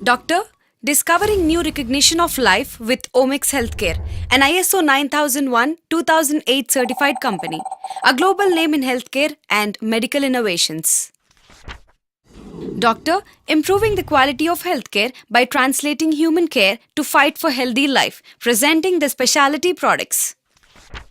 Doctor, discovering new recognition of life with Omics Healthcare, an ISO 9001-2008 certified company, a global name in healthcare and medical innovations. Doctor, improving the quality of healthcare by translating human care to fight for healthy life, presenting the specialty products.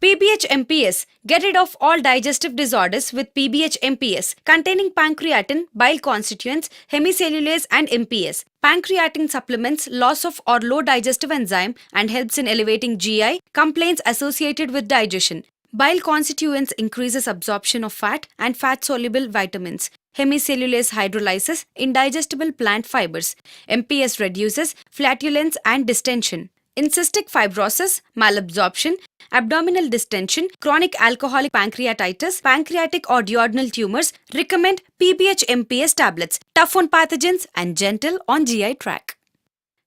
PBH MPS. Get rid of all digestive disorders with PBH MPS containing pancreatin, bile constituents, hemicellulase and MPS. Pancreatin supplements loss of or low digestive enzyme and helps in elevating GI complaints associated with digestion. Bile constituents increases absorption of fat and fat-soluble vitamins. Hemicellulase hydrolysis indigestible plant fibers. MPS reduces flatulence and distension. In cystic fibrosis, malabsorption, abdominal distension, chronic alcoholic pancreatitis, pancreatic or duodenal tumors, recommend PBH MPS tablets, tough on pathogens and gentle on GI tract.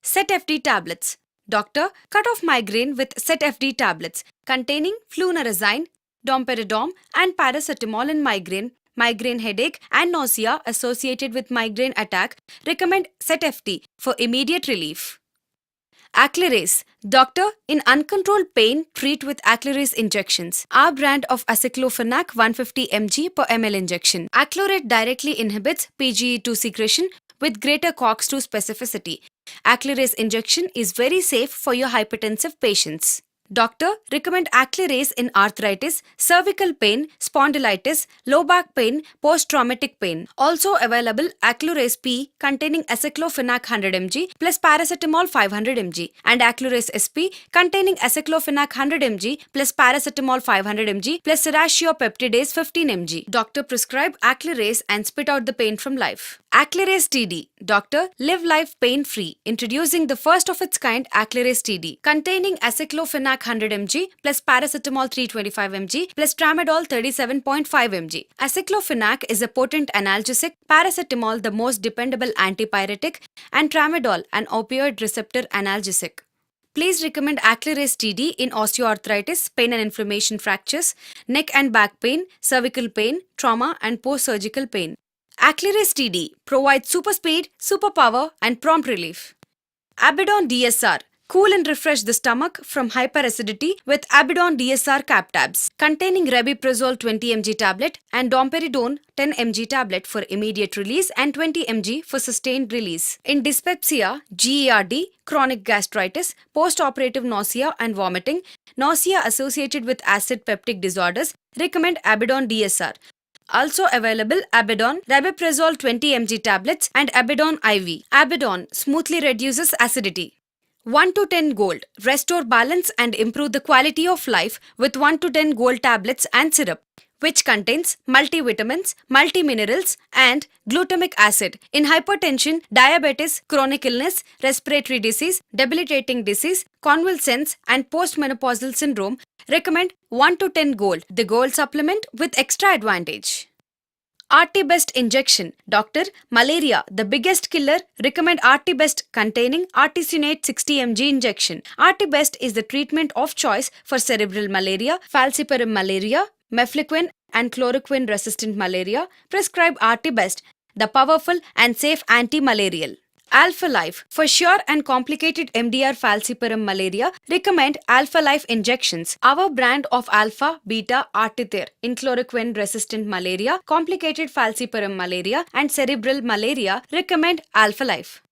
Set FD tablets. Doctor, cut off migraine with Set FD tablets containing flunarizine, domperidone and paracetamol in migraine headache and nausea associated with migraine attack. Recommend Set FD for immediate relief. Aclarase. Doctor, in uncontrolled pain, treat with Aclarase injections. Our brand of aceclofenac 150 mg per ml injection. Aclorate directly inhibits PGE2 secretion with greater COX-2 specificity. Aclarase injection is very safe for your hypertensive patients. Doctor, recommend Aclarase in arthritis, cervical pain, spondylitis, low back pain, post-traumatic pain. Also available Aclarase P containing aceclofenac 100 mg plus paracetamol 500 mg and Aclarase SP containing aceclofenac 100 mg plus paracetamol 500 mg plus serratiopeptidase 15 mg. Doctor, prescribe Aclarase and spit out the pain from life. Aclarase TD. Doctor, live life pain-free. Introducing the first of its kind Aclarase TD containing aceclofenac 100 mg plus paracetamol 325 mg plus tramadol 37.5 mg. Aceclofenac is a potent analgesic, paracetamol the most dependable antipyretic and tramadol an opioid receptor analgesic. Please recommend Aclarase TD in osteoarthritis, pain and inflammation fractures, neck and back pain, cervical pain, trauma and post-surgical pain. Aclarase TD provides super speed, superpower and prompt relief. Abidon DSR. Cool and refresh the stomach from hyperacidity with Abidon DSR cap tabs containing rabeprazole 20 mg tablet and domperidone 10 mg tablet for immediate release and 20 mg for sustained release. In dyspepsia, GERD, chronic gastritis, post-operative nausea and vomiting, nausea associated with acid peptic disorders, recommend Abidon DSR. Also available Abidon rabeprazole 20 mg tablets and Abidon IV. Abidon smoothly reduces acidity. 1 to 10 Gold. Restore balance and improve the quality of life with 1 to 10 Gold tablets and syrup, which contains multivitamins, multiminerals and glutamic acid. In hypertension, diabetes, chronic illness, respiratory disease, debilitating disease, convulsions and postmenopausal syndrome, recommend 1 to 10 Gold, the Gold supplement with extra advantage. RT-Best injection. Doctor, malaria, the biggest killer, recommend RT-Best containing artesunate 60 mg injection. RT-Best is the treatment of choice for cerebral malaria, falciparum malaria, mefloquine and chloroquine resistant malaria. Prescribe RT-Best, the powerful and safe anti-malarial. Alpha Life. For sure and complicated MDR falciparum malaria, recommend Alpha Life injections. Our brand of Alpha Beta Artither in chloroquine resistant malaria, complicated falciparum malaria and cerebral malaria, recommend Alpha Life.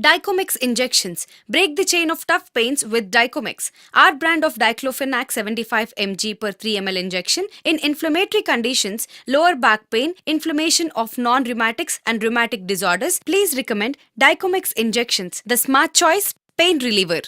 Dicomix injections. Break the chain of tough pains with Dicomix. Our brand of diclofenac 75 mg per 3 ml injection in inflammatory conditions, lower back pain, inflammation of non-rheumatics and rheumatic disorders. Please recommend Dicomix injections, the smart choice pain reliever.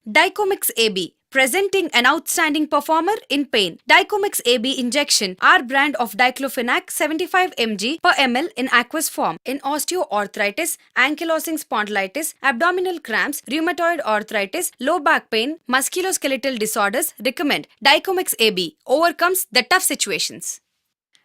Dicomix AB. Presenting an outstanding performer in pain. Dicomix AB injection, our brand of diclofenac 75 mg per ml in aqueous form. In osteoarthritis, ankylosing spondylitis, abdominal cramps, rheumatoid arthritis, low back pain, musculoskeletal disorders, recommend Dicomix AB. Overcomes the tough situations.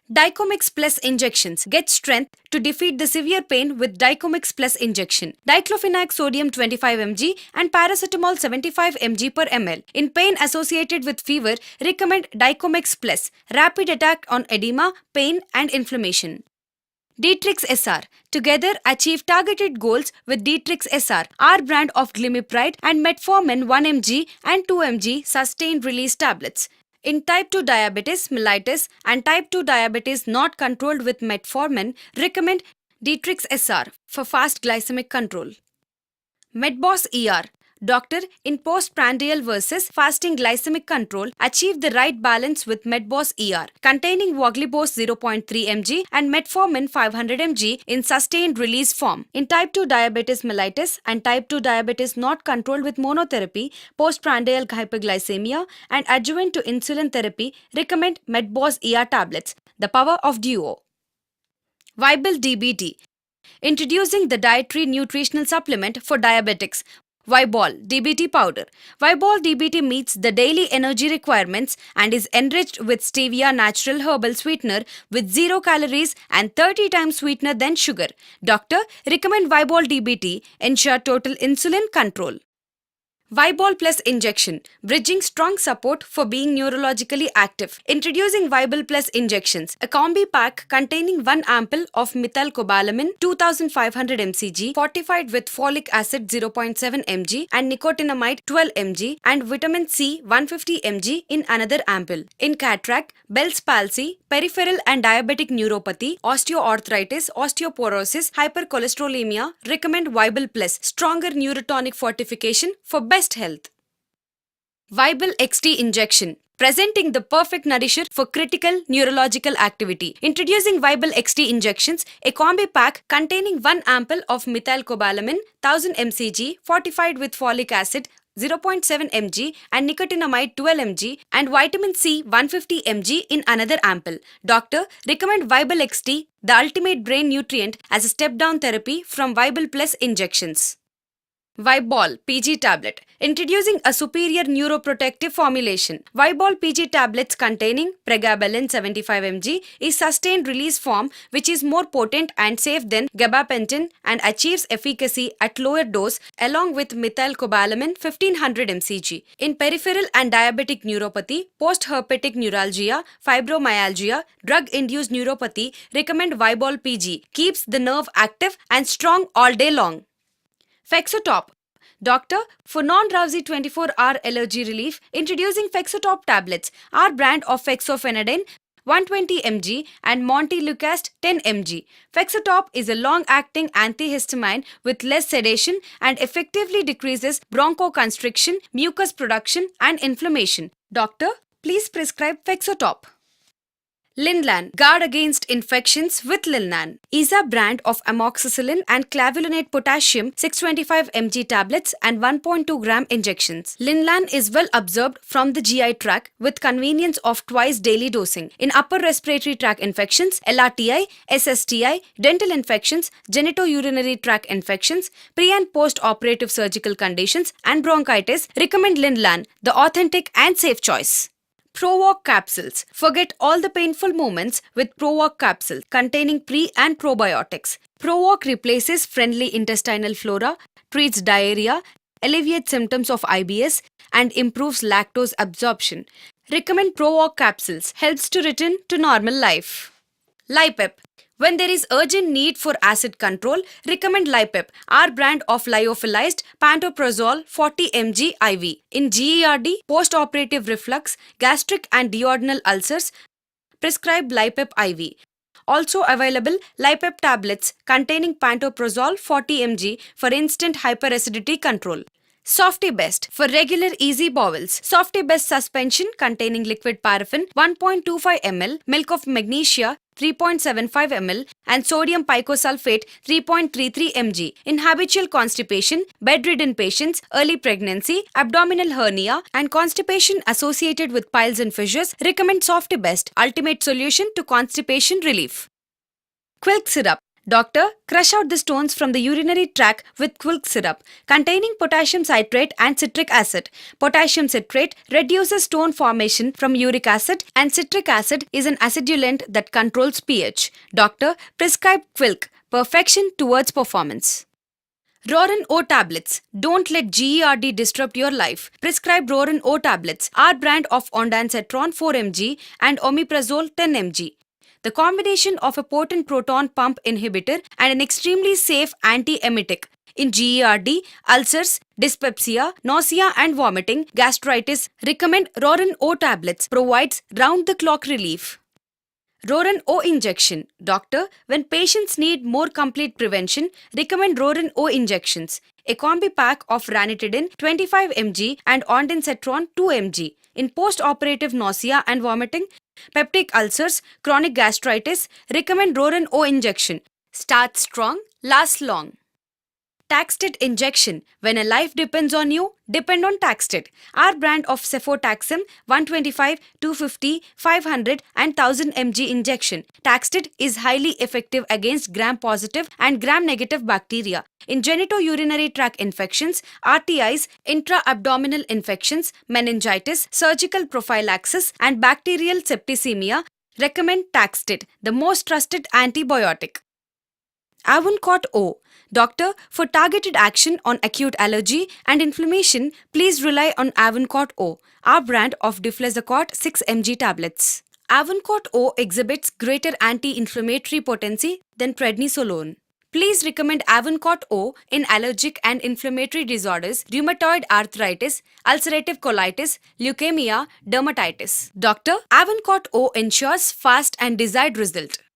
Dicomix Plus injections. Get strength to defeat the severe pain with Dicomix Plus injection. Diclofenac sodium 25 mg and paracetamol 75 mg per ml. In pain associated with fever, recommend Dicomix Plus. Rapid attack on edema, pain and inflammation. Dietrix SR. Together achieve targeted goals with Dietrix SR, our brand of Glimipride and Metformin 1 mg and 2 mg sustained release tablets. In type 2 diabetes mellitus and type 2 diabetes not controlled with metformin, recommend Dietrix SR for fast glycemic control. MedBoss ER. Doctor, in postprandial versus fasting glycemic control, achieve the right balance with MedBoss ER, containing Voglibose 0.3 mg and Metformin 500 mg in sustained release form. In type 2 diabetes mellitus and type 2 diabetes not controlled with monotherapy, postprandial hyperglycemia, and adjuvant to insulin therapy, recommend MedBoss ER tablets. The power of duo. Viable DBT. Introducing the dietary nutritional supplement for diabetics, Vibol DBT powder. Vibol DBT meets the daily energy requirements and is enriched with stevia natural herbal sweetener with 0 calories and 30 times sweetener than sugar. Doctor, recommend Vibol DBT, ensure total insulin control. Vibol Plus Injection, bridging strong support for being neurologically active. Introducing Vibol Plus Injections, a combi pack containing 1 ampoule of methylcobalamin 2500 mcg fortified with folic acid 0.7 mg and nicotinamide 12 mg and vitamin C 150 mg in another ampoule. In cataract, Bell's palsy, peripheral and diabetic neuropathy, osteoarthritis, osteoporosis, hypercholesterolemia, recommend Vibol Plus, stronger neurotonic fortification for best health. Vibol XT Injection, presenting the perfect nourisher for critical neurological activity. Introducing Vibol XT Injections, a combi pack containing 1 ampoule of methylcobalamin 1000 mcg fortified with folic acid 0.7 mg and nicotinamide 12 mg and vitamin C 150 mg in another ampoule. Doctor, recommend Vibol XT, the ultimate brain nutrient, as a step-down therapy from Vibol Plus Injections. Vibol PG tablet, introducing a superior neuroprotective formulation. Vibol PG tablets containing pregabalin 75 mg is sustained release form which is more potent and safe than gabapentin and achieves efficacy at lower dose along with methylcobalamin 1500 mcg. In peripheral and diabetic neuropathy, post-herpetic neuralgia, fibromyalgia, drug-induced neuropathy, recommend Vibol PG. Keeps the nerve active and strong all day long. Fexotop. Doctor, for non-drowsy 24-hour allergy relief, introducing Fexotop tablets, our brand of fexofenadine 120 mg and Montelukast 10 mg. Fexotop is a long-acting antihistamine with less sedation and effectively decreases bronchoconstriction, mucus production and inflammation. Doctor, please prescribe Fexotop. Linlan, guard against infections with Linlan, is a brand of amoxicillin and clavulinate potassium 625 mg tablets and 1.2 gram injections. Linlan is well absorbed from the GI tract with convenience of twice daily dosing. In upper respiratory tract infections, LRTI, SSTI, dental infections, genitourinary tract infections, pre and post-operative surgical conditions and bronchitis, recommend Linlan, the authentic and safe choice. ProWalk capsules. Forget all the painful moments with ProWalk capsules containing pre and probiotics. ProWalk replaces friendly intestinal flora, treats diarrhea, alleviates symptoms of IBS, and improves lactose absorption. Recommend ProWalk capsules. Helps to return to normal life. Lipep. When there is urgent need for acid control, recommend Lipep, our brand of lyophilized pantoprazole 40 mg IV. In GERD, post-operative reflux, gastric and duodenal ulcers, prescribe Lipep IV. Also available Lipep tablets containing pantoprazole 40 mg for instant hyperacidity control. Softibest for regular easy bowels. Softibest suspension containing liquid paraffin 1.25 ml, milk of magnesia 3.75 ml and sodium picosulfate 3.33 mg. In habitual constipation, bedridden patients, early pregnancy, abdominal hernia and constipation associated with piles and fissures, recommend Softibest, ultimate solution to constipation relief. Quilk syrup. Doctor, crush out the stones from the urinary tract with Quilk syrup containing potassium citrate and citric acid. Potassium citrate reduces stone formation from uric acid and citric acid is an acidulant that controls pH. Doctor, prescribe Quilk. Perfection towards performance. Rorin O tablets. Don't let GERD disrupt your life. Prescribe Rorin O tablets, our brand of ondansetron 4 mg and omeprazole 10 mg. the combination of a potent proton pump inhibitor and an extremely safe antiemetic. In GERD, ulcers, dyspepsia, nausea and vomiting, gastritis, recommend Roran O tablets, provides round-the-clock relief. Roran O injection. Doctor, when patients need more complete prevention, recommend Roran O injections. A combi pack of ranitidine 25 mg and ondansetron 2 mg. In post-operative nausea and vomiting, peptic ulcers, chronic gastritis, recommend Roran O injection. Start strong, last long. Taxted injection. When a life depends on you, depend on Taxted. Our brand of cefotaxime 125, 250, 500 and 1000 mg injection. Taxted is highly effective against gram-positive and gram-negative bacteria. In genitourinary tract infections, RTIs, intra-abdominal infections, meningitis, surgical prophylaxis and bacterial septicemia, recommend Taxted, the most trusted antibiotic. Avancot O. Doctor, for targeted action on acute allergy and inflammation, please rely on Avancot O, our brand of Deflezocort 6 mg tablets. Avancot O exhibits greater anti-inflammatory potency than prednisolone. Please recommend Avancot O in allergic and inflammatory disorders, rheumatoid arthritis, ulcerative colitis, leukemia, dermatitis. Doctor, Avancot O ensures fast and desired result.